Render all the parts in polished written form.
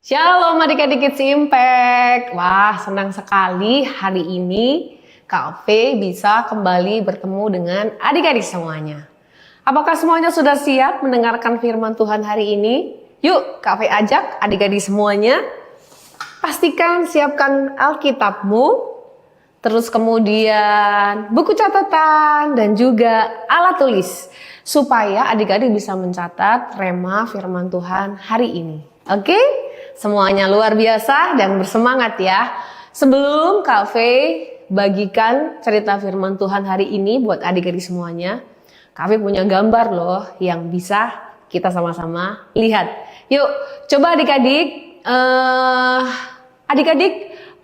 Shalom adik-adik Kids Impact. Wah, senang sekali hari ini Kak V bisa kembali bertemu dengan adik-adik semuanya. Apakah semuanya sudah siap mendengarkan firman Tuhan hari ini? Yuk, Kak V ajak adik-adik semuanya. Pastikan siapkan Alkitabmu, terus kemudian buku catatan dan juga alat tulis, supaya adik-adik bisa mencatat rema firman Tuhan hari ini. Oke? Semuanya luar biasa dan bersemangat ya. Sebelum Kak V bagikan cerita firman Tuhan hari ini buat adik-adik semuanya, Kak V punya gambar loh yang bisa kita sama-sama lihat. Yuk, coba adik-adik, adik-adik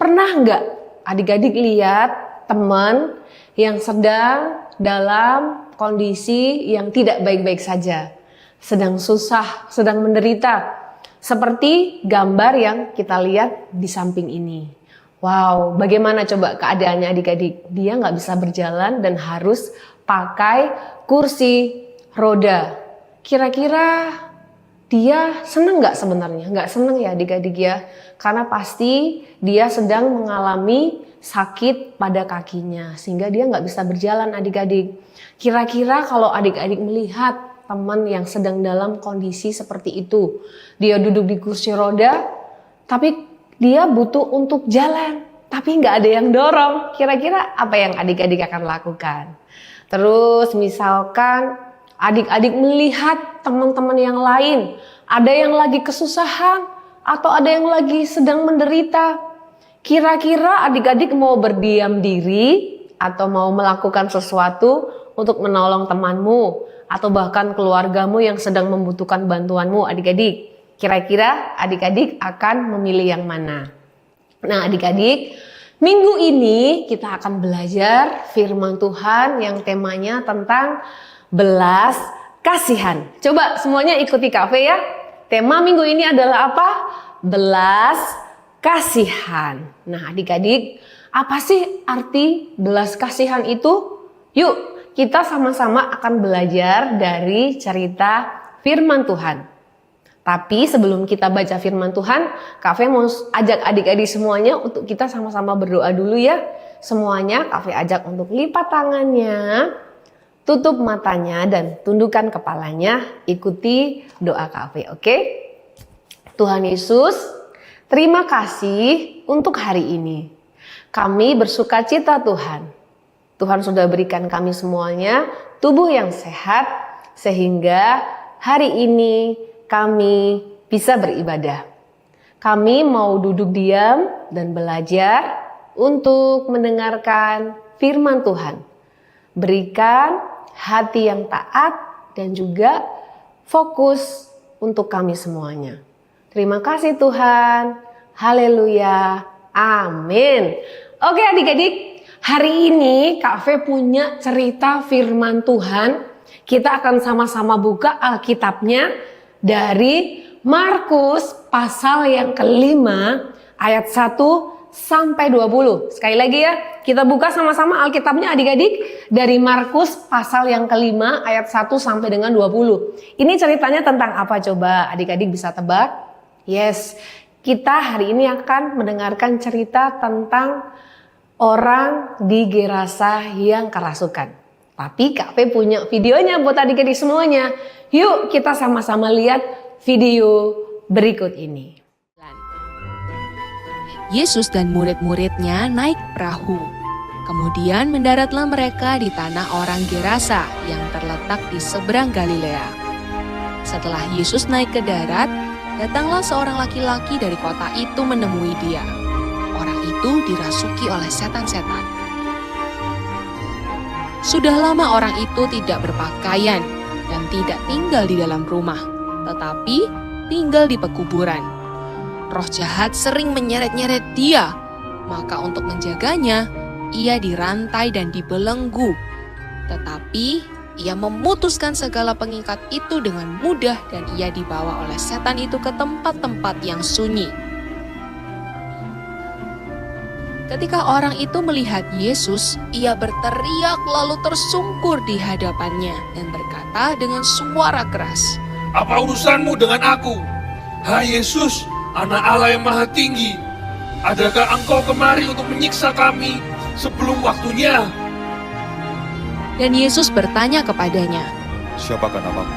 pernah nggak adik-adik lihat teman yang sedang dalam kondisi yang tidak baik-baik saja, sedang susah, sedang menderita? Seperti gambar yang kita lihat di samping ini. Wow, bagaimana coba keadaannya adik-adik? Dia nggak bisa berjalan dan harus pakai kursi roda. Kira-kira dia seneng nggak sebenarnya? Nggak seneng ya adik-adik ya. Karena pasti dia sedang mengalami sakit pada kakinya. Sehingga dia nggak bisa berjalan adik-adik. Kira-kira kalau adik-adik melihat teman yang sedang dalam kondisi seperti itu, dia duduk di kursi roda, tapi dia butuh untuk jalan, tapi nggak ada yang dorong. Kira-kira apa yang adik-adik akan lakukan? Terus misalkan adik-adik melihat teman-teman yang lain, ada yang lagi kesusahan, atau ada yang lagi sedang menderita. Kira-kira adik-adik mau berdiam diri, atau mau melakukan sesuatu untuk menolong temanmu, atau bahkan keluargamu yang sedang membutuhkan bantuanmu adik-adik. Kira-kira adik-adik akan memilih yang mana? Nah adik-adik, minggu ini kita akan belajar firman Tuhan yang temanya tentang belas kasihan. Coba semuanya ikuti Kak V ya. Tema minggu ini adalah apa? Belas kasihan. Nah adik-adik, apa sih arti belas kasihan itu? Yuk kita sama-sama akan belajar dari cerita firman Tuhan. Tapi sebelum kita baca firman Tuhan, Kak V mau ajak adik-adik semuanya untuk kita sama-sama berdoa dulu ya. Semuanya Kak V ajak untuk lipat tangannya, tutup matanya dan tundukkan kepalanya. Ikuti doa Kak V, oke? Tuhan Yesus, terima kasih untuk hari ini. Kami bersukacita Tuhan. Tuhan sudah berikan kami semuanya tubuh yang sehat sehingga hari ini kami bisa beribadah. Kami mau duduk diam dan belajar untuk mendengarkan firman Tuhan. Berikan hati yang taat dan juga fokus untuk kami semuanya. Terima kasih Tuhan. Haleluya. Amin. Oke adik-adik. Hari ini Kak V punya cerita firman Tuhan. Kita akan sama-sama buka Alkitabnya dari Markus pasal yang kelima ayat 1 sampai 20. Sekali lagi ya, kita buka sama-sama Alkitabnya adik-adik dari Markus pasal yang kelima ayat 1 sampai dengan 20. Ini ceritanya tentang apa coba adik-adik bisa tebak? Yes, kita hari ini akan mendengarkan cerita tentang orang di Gerasa yang kerasukan. Tapi Kak V punya videonya buat adik-adik semuanya. Yuk kita sama-sama lihat video berikut ini. Yesus dan murid-muridnya naik perahu. Kemudian mendaratlah mereka di tanah orang Gerasa yang terletak di seberang Galilea. Setelah Yesus naik ke darat, datanglah seorang laki-laki dari kota itu menemui dia. Orang itu dirasuki oleh setan-setan. Sudah lama orang itu tidak berpakaian dan tidak tinggal di dalam rumah, tetapi tinggal di pekuburan. Roh jahat sering menyeret-nyeret dia, maka untuk menjaganya, ia dirantai dan dibelenggu. Tetapi ia memutuskan segala pengikat itu dengan mudah dan ia dibawa oleh setan itu ke tempat-tempat yang sunyi. Ketika orang itu melihat Yesus, ia berteriak lalu tersungkur di hadapannya dan berkata dengan suara keras, Apa urusanmu dengan aku? Hai Yesus, Anak Allah yang maha tinggi, adakah engkau kemari untuk menyiksa kami sebelum waktunya? Dan Yesus bertanya kepadanya. Siapakah namamu?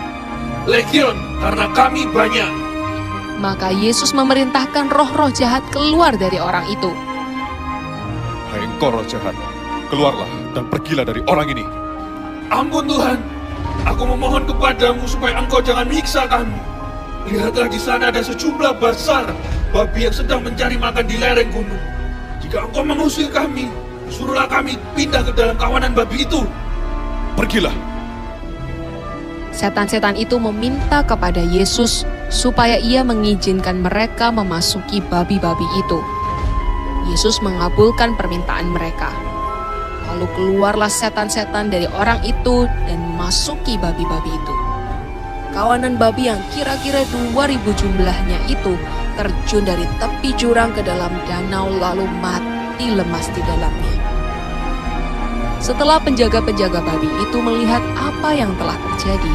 Legion, karena kami banyak. Maka Yesus memerintahkan roh-roh jahat keluar dari orang itu. Hai engkau roh jahat, keluarlah dan pergilah dari orang ini. Ampun Tuhan, aku memohon kepadamu supaya engkau jangan menyiksa kami. Lihatlah di sana ada sejumlah besar babi yang sedang mencari makan di lereng gunung. Jika engkau mengusir kami, suruhlah kami pindah ke dalam kawanan babi itu. Pergilah. Setan-setan itu meminta kepada Yesus supaya ia mengizinkan mereka memasuki babi-babi itu. Yesus mengabulkan permintaan mereka. Lalu keluarlah setan-setan dari orang itu dan masuki babi-babi itu. Kawanan babi yang kira-kira 2.000 jumlahnya itu terjun dari tepi jurang ke dalam danau lalu mati lemas di dalamnya. Setelah penjaga-penjaga babi itu melihat apa yang telah terjadi,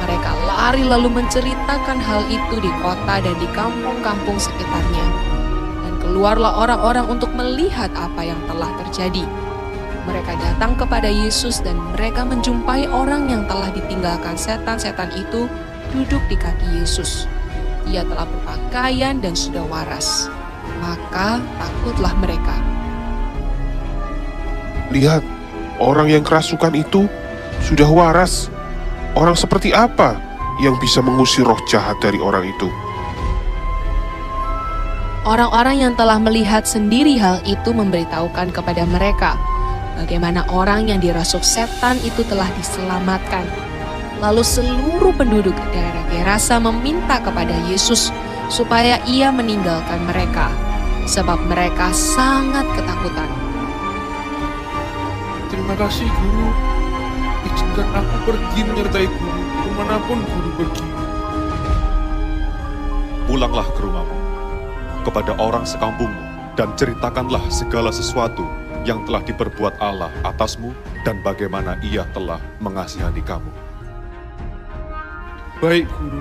mereka lari lalu menceritakan hal itu di kota dan di kampung-kampung sekitarnya. Dan keluarlah orang-orang untuk melihat apa yang telah terjadi. Mereka datang kepada Yesus dan mereka menjumpai orang yang telah ditinggalkan setan-setan itu duduk di kaki Yesus. Ia telah berpakaian dan sudah waras. Maka takutlah mereka. Lihat, orang yang kerasukan itu sudah waras. Orang seperti apa yang bisa mengusir roh jahat dari orang itu? Orang-orang yang telah melihat sendiri hal itu memberitahukan kepada mereka bagaimana orang yang dirasuk setan itu telah diselamatkan. Lalu seluruh penduduk daerah Gerasa meminta kepada Yesus supaya ia meninggalkan mereka, sebab mereka sangat ketakutan. Terima kasih Guru. Izinkan aku pergi menyertai Guru kemanapun Guru pergi. Pulanglah ke rumahmu, kepada orang sekampungmu, dan ceritakanlah segala sesuatu yang telah diperbuat Allah atasmu dan bagaimana ia telah mengasihani kamu. Baik Guru.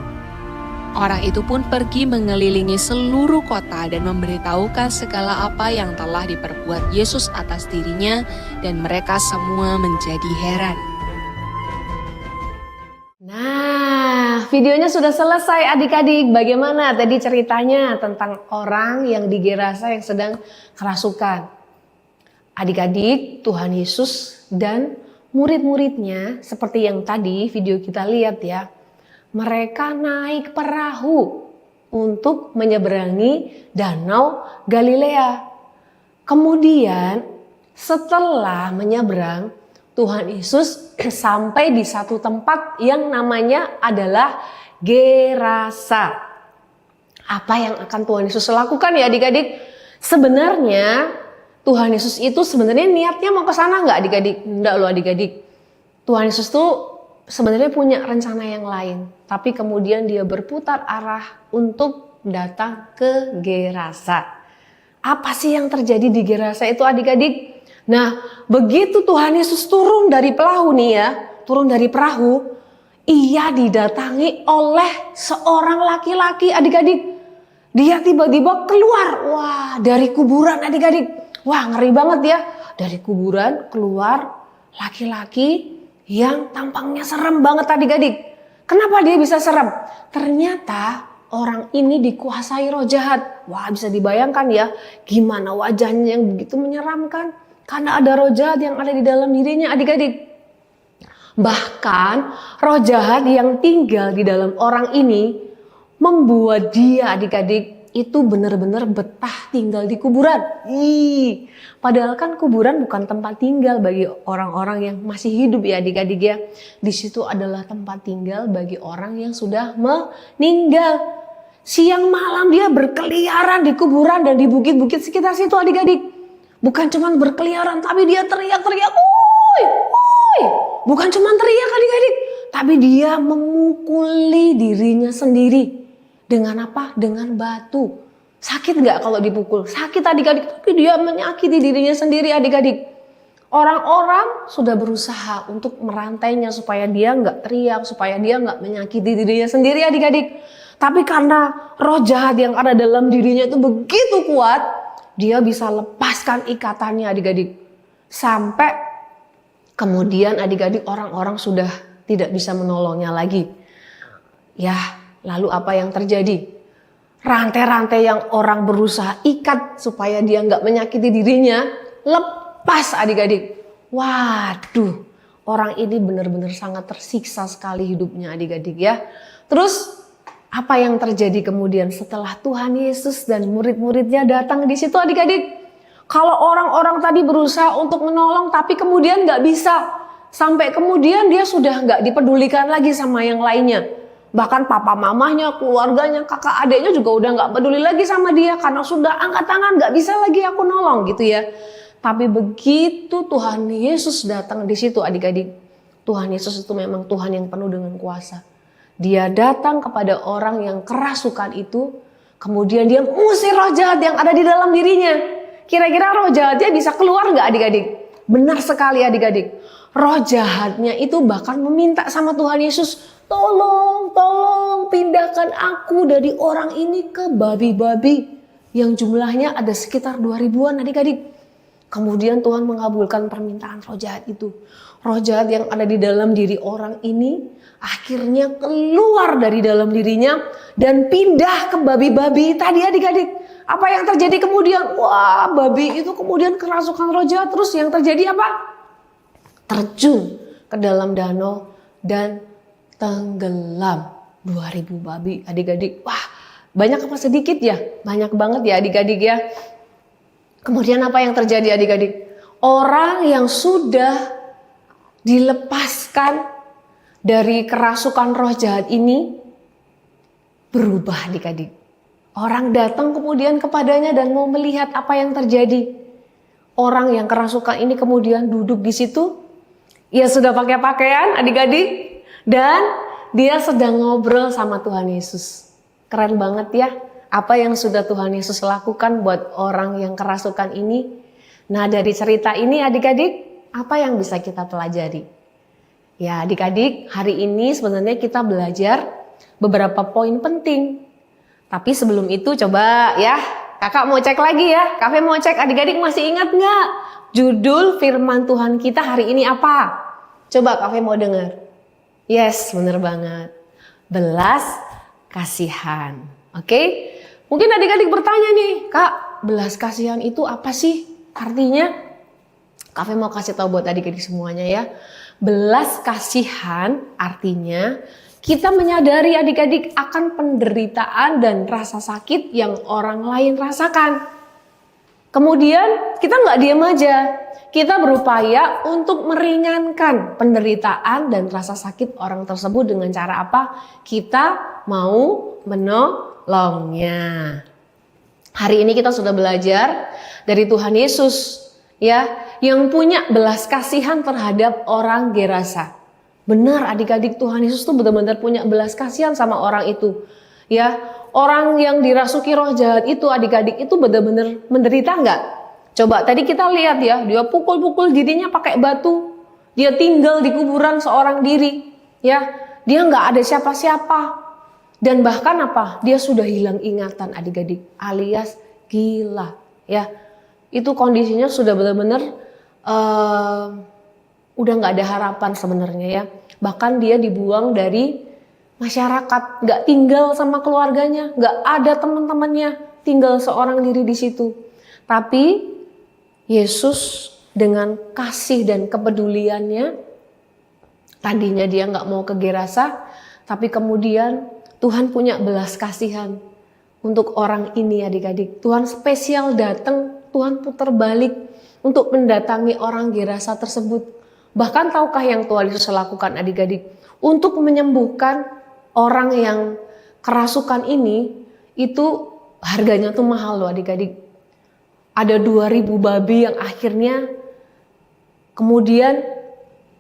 Orang itu pun pergi mengelilingi seluruh kota dan memberitahukan segala apa yang telah diperbuat Yesus atas dirinya, dan mereka semua menjadi heran. Nah, videonya sudah selesai adik-adik. Bagaimana tadi ceritanya tentang orang yang di Gerasa yang sedang kerasukan? Adik-adik, Tuhan Yesus dan murid-muridnya seperti yang tadi video kita lihat ya. Mereka naik perahu untuk menyeberangi Danau Galilea. Kemudian setelah menyeberang, Tuhan Yesus sampai di satu tempat yang namanya adalah Gerasa. Apa yang akan Tuhan Yesus lakukan ya adik-adik? Sebenarnya Tuhan Yesus itu sebenarnya niatnya mau ke sana nggak adik-adik? Enggak loh adik-adik. Tuhan Yesus tuh sebenarnya punya rencana yang lain. Tapi kemudian dia berputar arah untuk datang ke Gerasa. Apa sih yang terjadi di Gerasa itu adik-adik? Nah, begitu Tuhan Yesus turun dari perahu nih ya, turun dari perahu, ia didatangi oleh seorang laki-laki adik-adik. Dia tiba-tiba keluar, wah dari kuburan adik-adik. Wah ngeri banget ya, dari kuburan keluar laki-laki yang tampangnya serem banget adik-adik. Kenapa dia bisa serem? Ternyata orang ini dikuasai roh jahat. Wah bisa dibayangkan ya, gimana wajahnya yang begitu menyeramkan. Karena ada roh jahat yang ada di dalam dirinya adik-adik. Bahkan roh jahat yang tinggal di dalam orang ini membuat dia adik-adik itu benar-benar betah tinggal di kuburan. Padahal kan kuburan bukan tempat tinggal bagi orang-orang yang masih hidup ya adik-adik ya. Di situ adalah tempat tinggal bagi orang yang sudah meninggal. Siang malam dia berkeliaran di kuburan dan di bukit-bukit sekitar situ adik-adik. Bukan cuma berkeliaran tapi dia teriak-teriak. Uy. Bukan cuma teriak adik-adik. Tapi dia memukuli dirinya sendiri. Dengan apa? Dengan batu. Sakit nggak kalau dipukul? Sakit adik-adik, tapi dia menyakiti dirinya sendiri adik-adik. Orang-orang sudah berusaha untuk merantainya supaya dia nggak teriak, supaya dia nggak menyakiti dirinya sendiri adik-adik. Tapi karena roh jahat yang ada dalam dirinya itu begitu kuat, dia bisa lepaskan ikatannya adik-adik. Sampai kemudian adik-adik orang-orang sudah tidak bisa menolongnya lagi. Ya, lalu apa yang terjadi? Rantai-rantai yang orang berusaha ikat supaya dia nggak menyakiti dirinya, lepas adik-adik. Waduh, orang ini benar-benar sangat tersiksa sekali hidupnya adik-adik ya. Terus apa yang terjadi kemudian setelah Tuhan Yesus dan murid-muridnya datang di situ adik-adik? Kalau orang-orang tadi berusaha untuk menolong tapi kemudian nggak bisa. Sampai kemudian dia sudah nggak dipedulikan lagi sama yang lainnya. Bahkan papa mamahnya, keluarganya, kakak adiknya juga udah nggak peduli lagi sama dia. Karena sudah angkat tangan, nggak bisa lagi aku nolong gitu ya. Tapi begitu Tuhan Yesus datang di situ adik-adik. Tuhan Yesus itu memang Tuhan yang penuh dengan kuasa. Dia datang kepada orang yang kerasukan itu. Kemudian dia mengusir roh jahat yang ada di dalam dirinya. Kira-kira roh jahatnya bisa keluar nggak adik-adik? Benar sekali adik-adik. Roh jahatnya itu bahkan meminta sama Tuhan Yesus, tolong pindahkan aku dari orang ini ke babi-babi. Yang jumlahnya ada sekitar 2000-an adik-adik. Kemudian Tuhan mengabulkan permintaan roh jahat itu. Roh jahat yang ada di dalam diri orang ini akhirnya keluar dari dalam dirinya dan pindah ke babi-babi tadi adik-adik. Apa yang terjadi kemudian? Wah, babi itu kemudian kerasukan roh jahat. Terus yang terjadi apa? Terjun ke dalam danau dan tenggelam. 2000 babi adik-adik. Wah, banyak apa sedikit ya? Banyak banget ya adik-adik ya. Kemudian apa yang terjadi adik-adik? Orang yang sudah dilepaskan dari kerasukan roh jahat ini berubah adik-adik. Orang datang kemudian kepadanya dan mau melihat apa yang terjadi. Orang yang kerasukan ini kemudian duduk di situ. Ia sudah pakai pakaian adik-adik. Dan dia sedang ngobrol sama Tuhan Yesus. Keren banget ya. Apa yang sudah Tuhan Yesus lakukan buat orang yang kerasukan ini. Nah dari cerita ini adik-adik. Apa yang bisa kita pelajari? Ya adik-adik, hari ini sebenarnya kita belajar beberapa poin penting. Tapi sebelum itu coba ya, kakak mau cek lagi ya. Kakak mau cek, adik-adik masih ingat nggak? Judul firman Tuhan kita hari ini apa? Coba kakak mau dengar. Yes, bener banget. Belas kasihan. Oke? Mungkin adik-adik bertanya nih, Kak, belas kasihan itu apa sih artinya? Kakak mau kasih tahu buat adik-adik semuanya ya. Belas kasihan artinya kita menyadari adik-adik akan penderitaan dan rasa sakit yang orang lain rasakan. Kemudian kita nggak diam aja. Kita berupaya untuk meringankan penderitaan dan rasa sakit orang tersebut dengan cara apa? Kita mau menolongnya. Hari ini kita sudah belajar dari Tuhan Yesus ya, yang punya belas kasihan terhadap orang Gerasa. Benar adik-adik, Tuhan Yesus tuh benar-benar punya belas kasihan sama orang itu. Ya, orang yang dirasuki roh jahat itu adik-adik itu benar-benar menderita nggak? Coba tadi kita lihat ya, dia pukul-pukul dirinya pakai batu. Dia tinggal di kuburan seorang diri. Ya, dia nggak ada siapa-siapa. Dan bahkan apa? Dia sudah hilang ingatan adik-adik, alias gila. Ya, itu kondisinya sudah benar-benar udah nggak ada harapan sebenarnya ya. Bahkan dia dibuang dari masyarakat, nggak tinggal sama keluarganya, nggak ada teman-temannya, tinggal seorang diri di situ. Tapi Yesus dengan kasih dan kepeduliannya, tadinya dia nggak mau ke Gerasa, tapi kemudian Tuhan punya belas kasihan untuk orang ini adik-adik. Tuhan spesial datang, Tuhan putar balik untuk mendatangi orang Gerasa tersebut. Bahkan tahukah yang Tuhan Yesus lakukan adik-adik? Untuk menyembuhkan orang yang kerasukan ini, itu harganya tuh mahal loh adik-adik. Ada 2000 babi yang akhirnya kemudian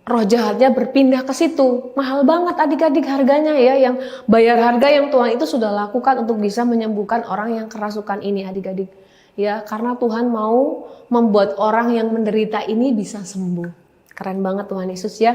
roh jahatnya berpindah ke situ. Mahal banget adik-adik harganya ya, yang bayar harga yang Tuhan itu sudah lakukan untuk bisa menyembuhkan orang yang kerasukan ini adik-adik. Ya, karena Tuhan mau membuat orang yang menderita ini bisa sembuh. Keren banget Tuhan Yesus ya.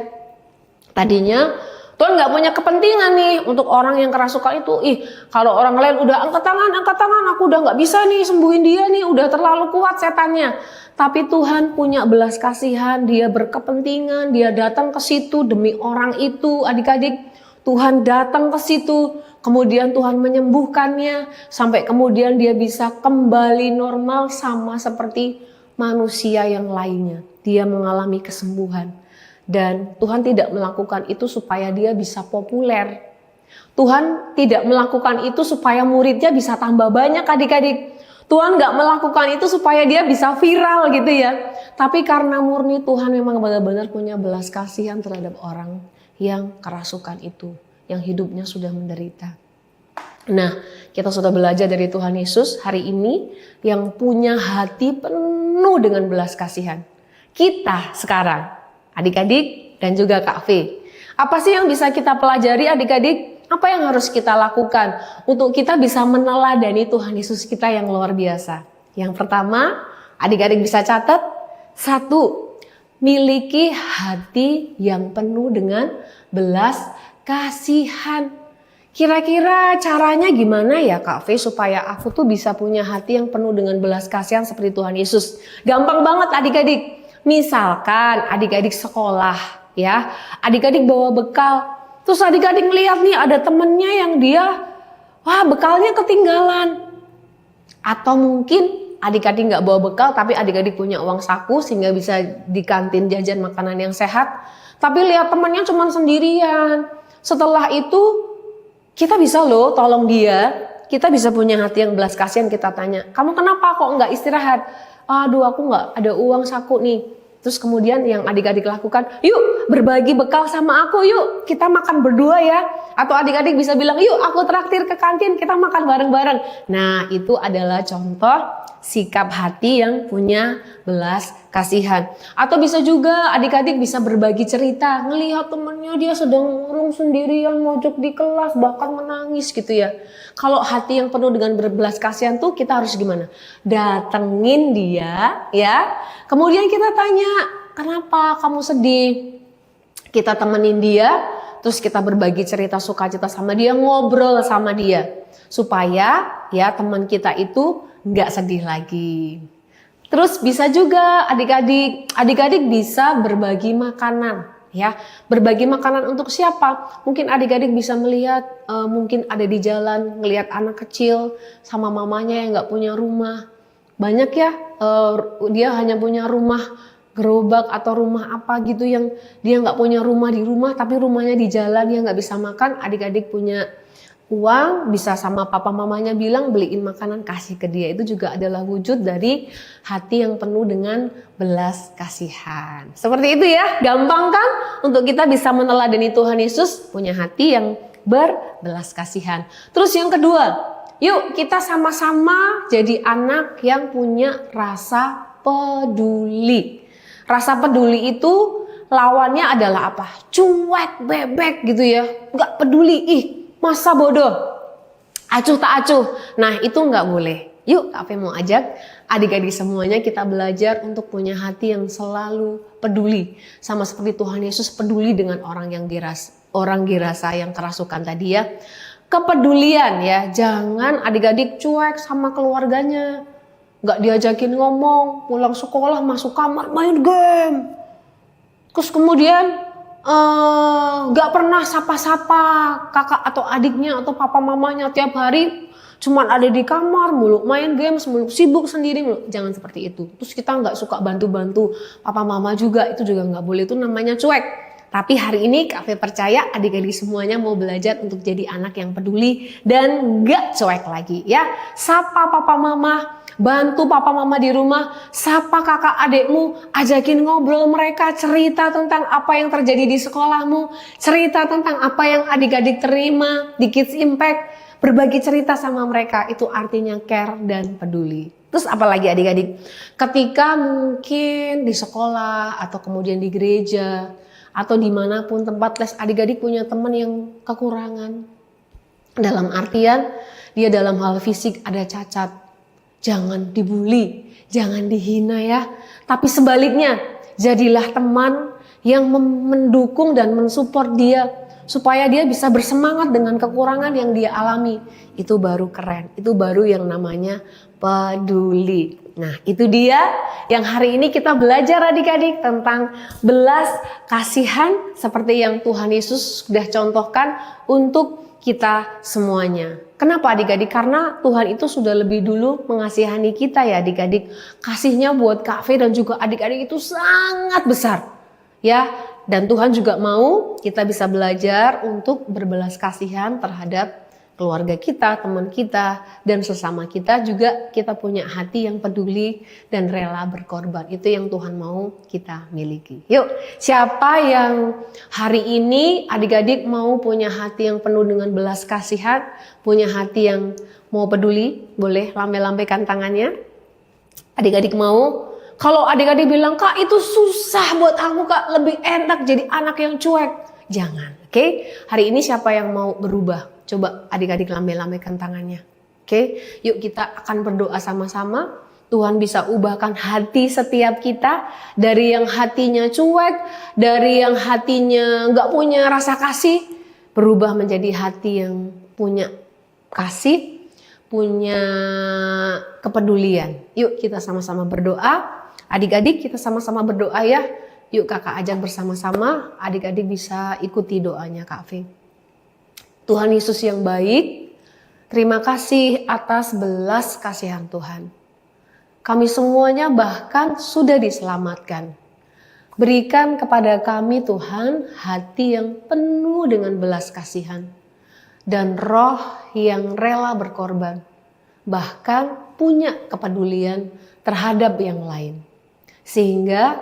Tadinya Tuhan nggak punya kepentingan nih untuk orang yang kerasukan itu. Kalau orang lain udah angkat tangan, aku udah nggak bisa nih sembuhin dia nih, udah terlalu kuat setannya. Tapi Tuhan punya belas kasihan, dia berkepentingan, dia datang ke situ demi orang itu, adik-adik. Tuhan datang ke situ, kemudian Tuhan menyembuhkannya, sampai kemudian dia bisa kembali normal sama seperti manusia yang lainnya. Dia mengalami kesembuhan. Dan Tuhan tidak melakukan itu supaya dia bisa populer. Tuhan tidak melakukan itu supaya muridnya bisa tambah banyak, adik-adik. Tuhan gak melakukan itu supaya dia bisa viral gitu ya. Tapi karena murni Tuhan memang benar-benar punya belas kasihan terhadap orang yang kerasukan itu, yang hidupnya sudah menderita. Nah, kita sudah belajar dari Tuhan Yesus hari ini yang punya hati penuh dengan belas kasihan. Kita sekarang, adik-adik dan juga Kak V, apa sih yang bisa kita pelajari, adik-adik? Apa yang harus kita lakukan untuk kita bisa meneladani Tuhan Yesus kita yang luar biasa? Yang pertama, adik-adik bisa catat, 1, miliki hati yang penuh dengan belas kasihan. Kira-kira caranya gimana ya Kak V supaya aku tuh bisa punya hati yang penuh dengan belas kasihan seperti Tuhan Yesus? Gampang banget adik-adik. Misalkan adik-adik sekolah ya, adik-adik bawa bekal. Terus adik-adik ngeliat nih ada temennya yang dia, bekalnya ketinggalan. Atau mungkin adik-adik gak bawa bekal tapi adik-adik punya uang saku sehingga bisa di kantin jajan makanan yang sehat. Tapi lihat temennya cuma sendirian. Setelah itu kita bisa loh tolong dia. Kita bisa punya hati yang belas kasihan, kita tanya, kamu kenapa kok nggak istirahat? Aduh aku nggak ada uang saku nih. Terus kemudian yang adik-adik lakukan, yuk berbagi bekal sama aku, yuk kita makan berdua ya. Atau adik-adik bisa bilang, yuk aku traktir ke kantin, kita makan bareng-bareng. Nah itu adalah contoh sikap hati yang punya belas kasihan. Atau bisa juga adik-adik bisa berbagi cerita, ngelihat temennya dia sedang murung sendirian mojok di kelas bahkan menangis gitu ya. Kalau hati yang penuh dengan berbelas kasihan tuh kita harus gimana? Datengin dia ya. Kemudian kita tanya, kenapa kamu sedih? Kita temenin dia, terus kita berbagi cerita sukacita sama dia, ngobrol sama dia. Supaya ya teman kita itu nggak sedih lagi. Terus bisa juga adik-adik bisa berbagi makanan ya. Berbagi makanan untuk siapa? Mungkin adik-adik bisa melihat mungkin ada di jalan ngelihat anak kecil sama mamanya yang nggak punya rumah. Banyak ya dia hanya punya rumah gerobak atau rumah apa gitu yang dia nggak punya rumah di rumah tapi rumahnya di jalan, dia nggak bisa makan. Adik-adik punya uang, bisa sama papa mamanya bilang beliin makanan kasih ke dia. Itu juga adalah wujud dari hati yang penuh dengan belas kasihan. Seperti itu ya, gampang kan untuk kita bisa meneladani Tuhan Yesus punya hati yang berbelas kasihan. Terus yang kedua, yuk kita sama-sama jadi anak yang punya rasa peduli. Rasa peduli itu lawannya adalah apa? Cuek, bebek gitu ya, nggak peduli, masa bodoh, acuh tak acuh. Nah itu nggak boleh. Yuk Kak Fe mau ajak adik-adik semuanya kita belajar untuk punya hati yang selalu peduli. Sama seperti Tuhan Yesus peduli dengan orang yang dirasa yang kerasukan tadi ya. Kepedulian ya, jangan adik-adik cuek sama keluarganya. Nggak diajakin ngomong, pulang sekolah masuk kamar main game. Terus kemudian gak pernah sapa-sapa kakak atau adiknya atau papa mamanya tiap hari cuman ada di kamar mulu main games mulu sibuk sendiri mulu. Jangan seperti itu. Terus kita gak suka bantu-bantu papa mama juga, itu juga gak boleh, itu namanya cuek. Tapi hari ini Kak Fe percaya adik-adik semuanya mau belajar untuk jadi anak yang peduli dan gak cuek lagi ya. Sapa papa mama, bantu papa mama di rumah, sapa kakak adikmu, ajakin ngobrol mereka, cerita tentang apa yang terjadi di sekolahmu, cerita tentang apa yang adik-adik terima di Kids Impact, berbagi cerita sama mereka, itu artinya care dan peduli. Terus apalagi adik-adik, ketika mungkin di sekolah atau kemudian di gereja atau dimanapun tempat les, adik-adik punya teman yang kekurangan. Dalam artian dia dalam hal fisik ada cacat, jangan dibully, jangan dihina ya. Tapi sebaliknya, jadilah teman yang mendukung dan mensupport dia supaya dia bisa bersemangat dengan kekurangan yang dia alami. Itu baru keren, itu baru yang namanya peduli. Nah, itu dia yang hari ini kita belajar adik-adik tentang belas kasihan seperti yang Tuhan Yesus sudah contohkan untuk kita semuanya. Kenapa adik-adik? Karena Tuhan itu sudah lebih dulu mengasihani kita ya adik-adik. Kasihnya buat Kak Fe dan juga adik-adik itu sangat besar. Ya, dan Tuhan juga mau kita bisa belajar untuk berbelas kasihan terhadap keluarga kita, teman kita, dan sesama kita juga kita punya hati yang peduli dan rela berkorban. Itu yang Tuhan mau kita miliki. Yuk, siapa yang hari ini adik-adik mau punya hati yang penuh dengan belas kasihan, punya hati yang mau peduli, boleh lambai-lambaikan tangannya. Adik-adik mau? Kalau adik-adik bilang, Kak itu susah buat aku Kak, lebih enak jadi anak yang cuek. Jangan, oke? Hari ini siapa yang mau berubah? Coba adik-adik lambai-lambaikan tangannya. Oke, yuk kita akan berdoa sama-sama. Tuhan bisa ubahkan hati setiap kita. Dari yang hatinya cuek, dari yang hatinya gak punya rasa kasih. Berubah menjadi hati yang punya kasih, punya kepedulian. Yuk kita sama-sama berdoa. Adik-adik kita sama-sama berdoa ya. Yuk kakak ajak bersama-sama. Adik-adik bisa ikuti doanya Kak Fe. Tuhan Yesus yang baik, terima kasih atas belas kasihan Tuhan. Kami semuanya bahkan sudah diselamatkan. Berikan kepada kami Tuhan hati yang penuh dengan belas kasihan. Dan roh yang rela berkorban. Bahkan punya kepedulian terhadap yang lain. Sehingga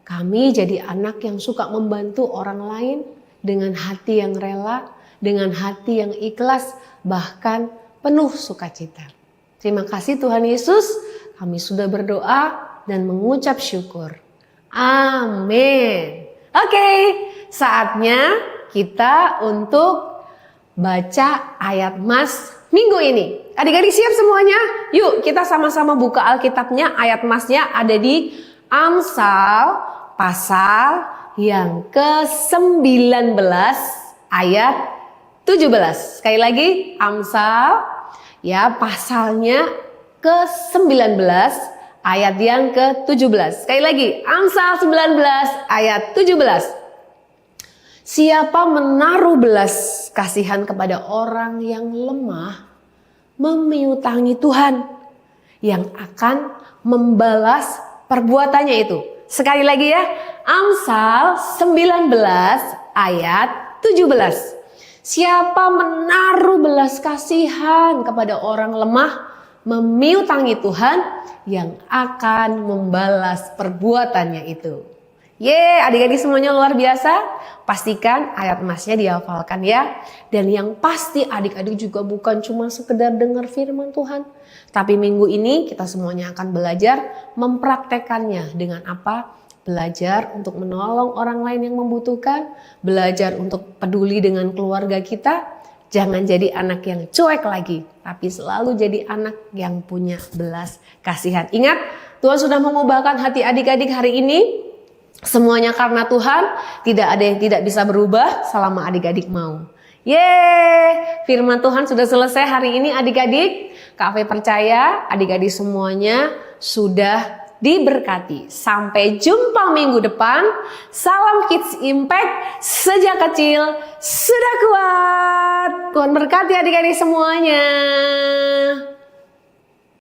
kami jadi anak yang suka membantu orang lain dengan hati yang rela, dengan hati yang ikhlas, bahkan penuh sukacita. Terima kasih Tuhan Yesus, kami sudah berdoa dan mengucap syukur. Amin. Oke, saatnya kita untuk baca ayat mas minggu ini. Adik-adik siap semuanya? Yuk kita sama-sama buka Alkitabnya, ayat masnya ada di Amsal pasal yang ke-19 ayat 17. Sekali lagi Amsal ya pasalnya ke-19 ayat yang ke-17. Sekali lagi Amsal 19 ayat 17. Siapa menaruh belas kasihan kepada orang yang lemah memiutangi Tuhan yang akan membalas perbuatannya itu. Sekali lagi ya Amsal 19 ayat 17. Siapa menaruh belas kasihan kepada orang lemah, memiutangi Tuhan yang akan membalas perbuatannya itu. Adik-adik semuanya luar biasa. Pastikan ayat emasnya dihafalkan ya. Dan yang pasti adik-adik juga bukan cuma sekedar dengar firman Tuhan. Tapi minggu ini kita semuanya akan belajar mempraktekannya dengan apa? Belajar untuk menolong orang lain yang membutuhkan, belajar untuk peduli dengan keluarga kita. Jangan jadi anak yang cuek lagi, tapi selalu jadi anak yang punya belas kasihan. Ingat, Tuhan sudah mengubahkan hati adik-adik hari ini. Semuanya karena Tuhan, tidak ada yang tidak bisa berubah selama adik-adik mau. Firman Tuhan sudah selesai hari ini adik-adik. Kak Fe percaya adik-adik semuanya sudah diberkati. Sampai jumpa minggu depan. Salam Kids Impact, sejak kecil sudah kuat. Tuhan berkati adik-adik semuanya.